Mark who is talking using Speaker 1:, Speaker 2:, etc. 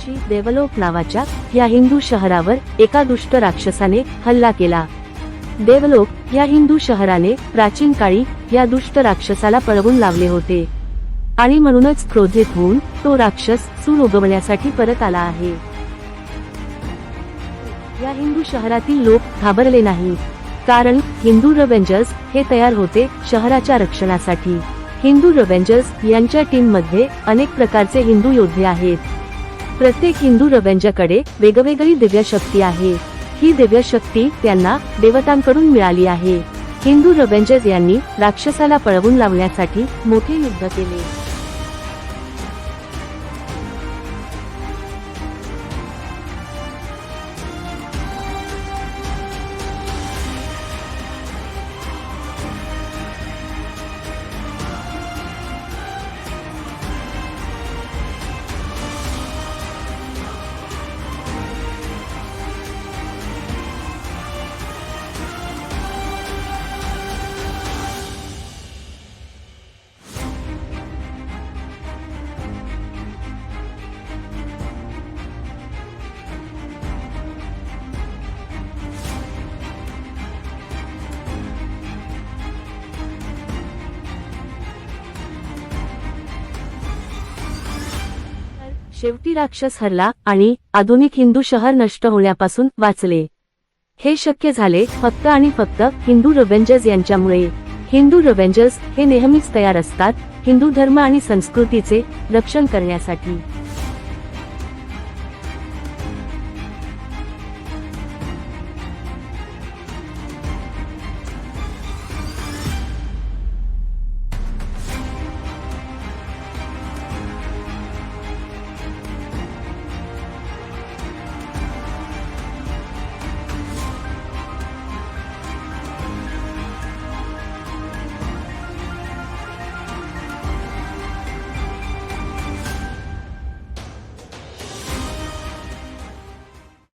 Speaker 1: दिवशी देवलोक नावाच्या या हिंदू शहरावर एका दुष्ट राक्षसाने हल्ला केला। देवलोक या हिंदू शहराने प्राचीन काळी या दुष्ट राक्षसाला पळवून लावले होते आणि म्हणूनच क्रोधित होऊन तो राक्षस सूर उगवण्यासाठी परत आला आहे। या हिंदू शहरातील लोक घाबरले नाही, कारण हिंदू रेव्हेंजर्स हे तयार होते शहराच्या रक्षणासाठी। हिंदू रेव्हेंजर्स यांच्या टीम मध्ये अनेक प्रकारचे हिंदू योद्धे आहेत। प्रत्येक हिंदू रेव्हेंजरकडे वेगवेगळी दिव्य शक्ती आहे। ही दिव्य शक्ती त्यांना देवतांकडून मिळाली आहे। हिंदू रेव्हेंजर्स यांनी राक्षसाला पळवून लावण्यासाठी मोठे युद्ध केले। शेवटी राक्षस हरला आणि आधुनिक हिंदू शहर नष्ट होण्यापासून वाचले। हे शक्य झाले फक्त आणि फक्त हिंदू रेव्हेंजर्स यांच्यामुळे। हिंदू रेव्हेंजर्स हे नेहमीच तयार असतात हिंदू धर्म आणि संस्कृतीचे रक्षण करण्यासाठी।